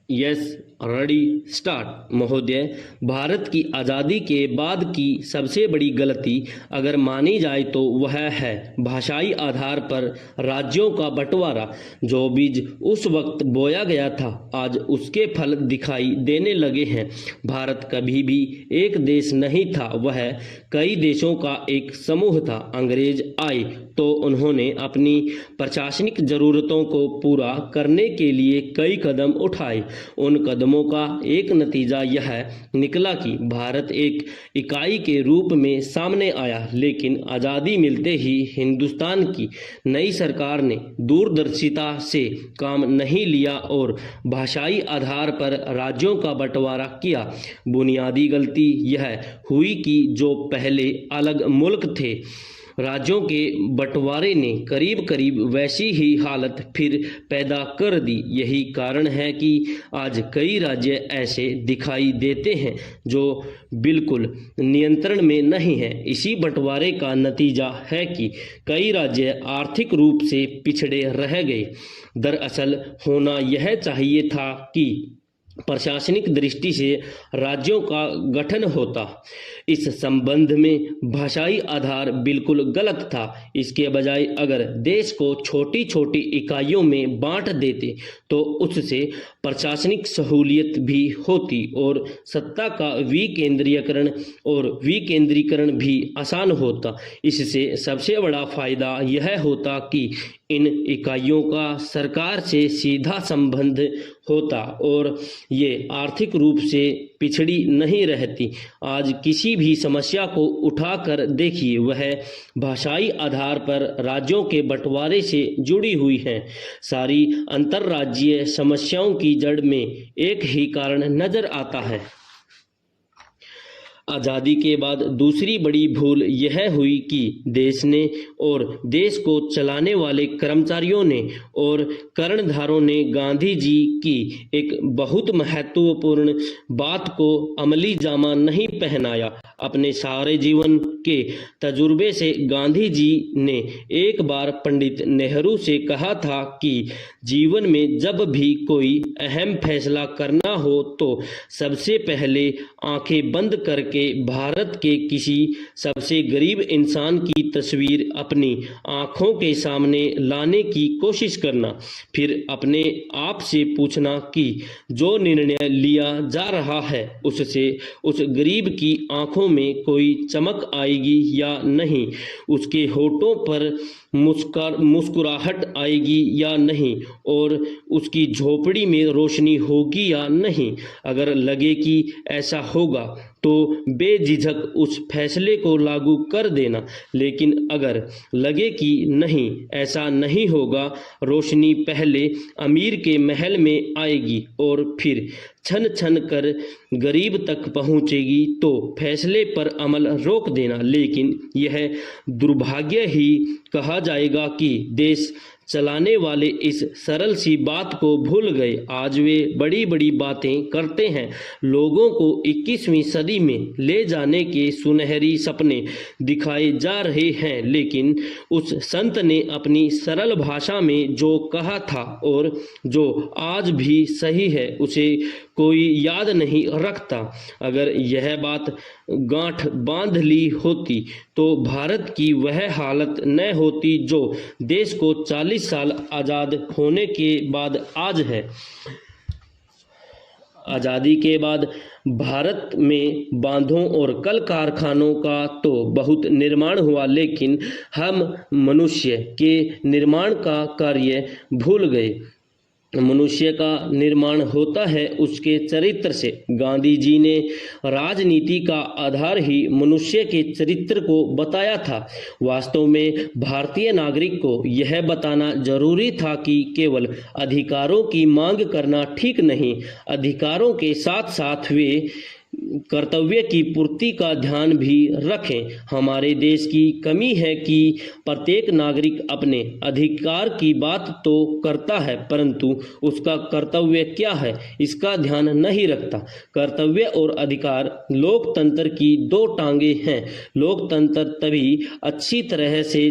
Yes, ready, start. महोदय, भारत की आज़ादी के बाद की सबसे बड़ी गलती अगर मानी जाए तो वह है भाषाई आधार पर राज्यों का बंटवारा। जो बीज उस वक्त बोया गया था, आज उसके फल दिखाई देने लगे हैं। भारत कभी भी एक देश नहीं था, वह कई देशों का एक समूह था। अंग्रेज आए तो उन्होंने अपनी प्रशासनिक ज़रूरतों को पूरा करने के लिए कई कदम उठाए। उन कदमों का एक नतीजा यह निकला कि भारत एक इकाई के रूप में सामने आया। लेकिन आज़ादी मिलते ही हिंदुस्तान की नई सरकार ने दूरदर्शिता से काम नहीं लिया और भाषाई आधार पर राज्यों का बंटवारा किया। बुनियादी गलती यह हुई कि जो पहले अलग मुल्क थे, राज्यों के बंटवारे ने करीब करीब वैसी ही हालत फिर पैदा कर दी। यही कारण है कि आज कई राज्य ऐसे दिखाई देते हैं जो बिल्कुल नियंत्रण में नहीं हैं। इसी बंटवारे का नतीजा है कि कई राज्य आर्थिक रूप से पिछड़े रह गए। दरअसल होना यह चाहिए था कि प्रशासनिक दृष्टि से राज्यों का गठन होता। इस संबंध में भाषाई आधार बिल्कुल गलत था। इसके बजाय अगर देश को छोटी छोटी इकाइयों में बांट देते तो उससे प्रशासनिक सहूलियत भी होती और सत्ता का विकेंद्रीकरण भी आसान होता। इससे सबसे बड़ा फायदा यह होता कि इन इकाइयों का सरकार से सीधा संबंध होता और ये आर्थिक रूप से पिछड़ी नहीं रहती। आज किसी भी समस्या को उठाकर देखिए, वह भाषाई आधार पर राज्यों के बंटवारे से जुड़ी हुई है। सारी अंतर्राज्यीय समस्याओं की जड़ में एक ही कारण नजर आता है। आज़ादी के बाद दूसरी बड़ी भूल यह हुई कि देश ने और देश को चलाने वाले कर्मचारियों ने और कर्णधारों ने गांधी जी की एक बहुत महत्वपूर्ण बात को अमली जामा नहीं पहनाया। अपने सारे जीवन के तजुर्बे से गांधी जी ने एक बार पंडित नेहरू से कहा था कि जीवन में जब भी कोई अहम फैसला करना हो तो सबसे पहले आंखें बंद करके भारत के किसी सबसे गरीब इंसान की तस्वीर अपनी आंखों के सामने लाने की कोशिश करना। फिर अपने आप से पूछना कि जो निर्णय लिया जा रहा है उससे उस गरीब की आंखों में कोई चमक आएगी या नहीं, उसके होठों पर मुस्कुराहट आएगी या नहीं, और उसकी झोपड़ी में रोशनी होगी या नहीं। अगर लगे कि ऐसा होगा तो बेझिझक उस फैसले को लागू कर देना। लेकिन अगर लगे कि नहीं, ऐसा नहीं होगा, रोशनी पहले अमीर के महल में आएगी और फिर छन छन कर गरीब तक पहुंचेगी, तो फैसले पर अमल रोक देना। लेकिन यह दुर्भाग्य ही कहा जाएगा कि देश चलाने वाले इस सरल सी बात को भूल गए। आज वे बड़ी बड़ी बातें करते हैं, लोगों को 21वीं सदी में ले जाने के सुनहरी सपने दिखाए जा रहे हैं, लेकिन उस संत ने अपनी सरल भाषा में जो कहा था और जो आज भी सही है, उसे कोई याद नहीं रखता। अगर यह बात गांठ बांध ली होती तो भारत की वह हालत न होती जो देश को 40 साल आज़ाद होने के बाद आज है। आज़ादी के बाद भारत में बांधों और कल कारखानों का तो बहुत निर्माण हुआ, लेकिन हम मनुष्य के निर्माण का कार्य भूल गए। मनुष्य का निर्माण होता है उसके चरित्र से। गांधी जी ने राजनीति का आधार ही मनुष्य के चरित्र को बताया था। वास्तव में भारतीय नागरिक को यह बताना जरूरी था कि केवल अधिकारों की मांग करना ठीक नहीं, अधिकारों के साथ साथ वे कर्तव्य की पूर्ति का ध्यान भी रखें। हमारे देश की कमी है कि प्रत्येक नागरिक अपने अधिकार की बात तो करता है, परंतु उसका कर्तव्य क्या है इसका ध्यान नहीं रखता। कर्तव्य और अधिकार लोकतंत्र की दो टांगे हैं। लोकतंत्र तभी अच्छी तरह से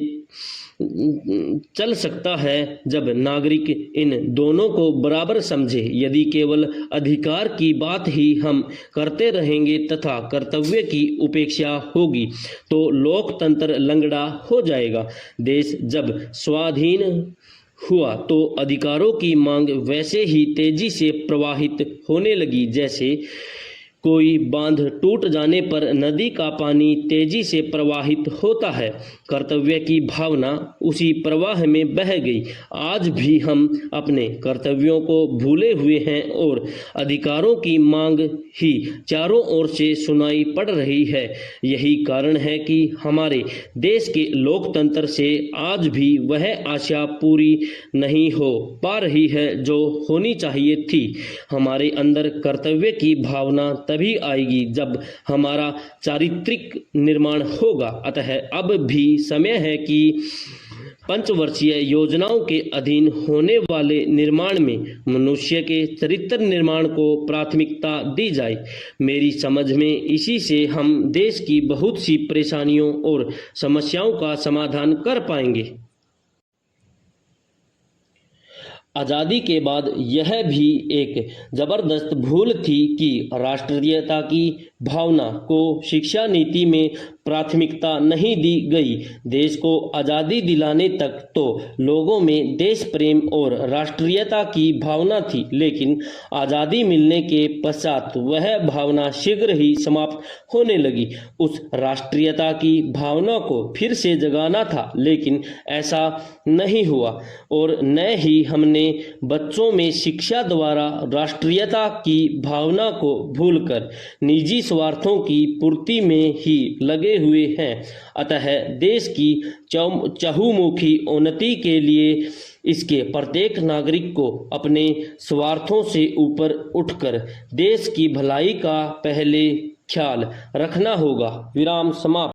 चल सकता है जब नागरिक इन दोनों को बराबर समझे। यदि केवल अधिकार की बात ही हम करते रहेंगे तथा कर्तव्य की उपेक्षा होगी तो लोकतंत्र लंगड़ा हो जाएगा। देश जब स्वाधीन हुआ तो अधिकारों की मांग वैसे ही तेजी से प्रवाहित होने लगी जैसे कोई बांध टूट जाने पर नदी का पानी तेजी से प्रवाहित होता है। कर्तव्य की भावना उसी प्रवाह में बह गई। आज भी हम अपने कर्तव्यों को भूले हुए हैं और अधिकारों की मांग ही चारों ओर से सुनाई पड़ रही है। यही कारण है कि हमारे देश के लोकतंत्र से आज भी वह आशा पूरी नहीं हो पा रही है जो होनी चाहिए थी। हमारे अंदर कर्तव्य की भावना तभी आएगी जब हमारा चारित्रिक निर्माण होगा। अतः अब भी समय है कि पंचवर्षीय योजनाओं के अधीन होने वाले निर्माण में मनुष्य के चरित्र निर्माण को प्राथमिकता दी जाए। मेरी समझ में इसी से हम देश की बहुत सी परेशानियों और समस्याओं का समाधान कर पाएंगे। आज़ादी के बाद यह भी एक जबरदस्त भूल थी कि राष्ट्रीयता की भावना को शिक्षा नीति में प्राथमिकता नहीं दी गई। देश को आज़ादी दिलाने तक तो लोगों में देश प्रेम और राष्ट्रीयता की भावना थी, लेकिन आज़ादी मिलने के पश्चात वह भावना शीघ्र ही समाप्त होने लगी। उस राष्ट्रीयता की भावना को फिर से जगाना था, लेकिन ऐसा नहीं हुआ और न ही हमने बच्चों में शिक्षा द्वारा राष्ट्रीयता की भावना को भूलकर निजी स्वार्थों की पूर्ति में ही लगे हुए हैं। अतः देश की चहुमुखी उन्नति के लिए इसके प्रत्येक नागरिक को अपने स्वार्थों से ऊपर उठकर देश की भलाई का पहले ख्याल रखना होगा। विराम समाप्त।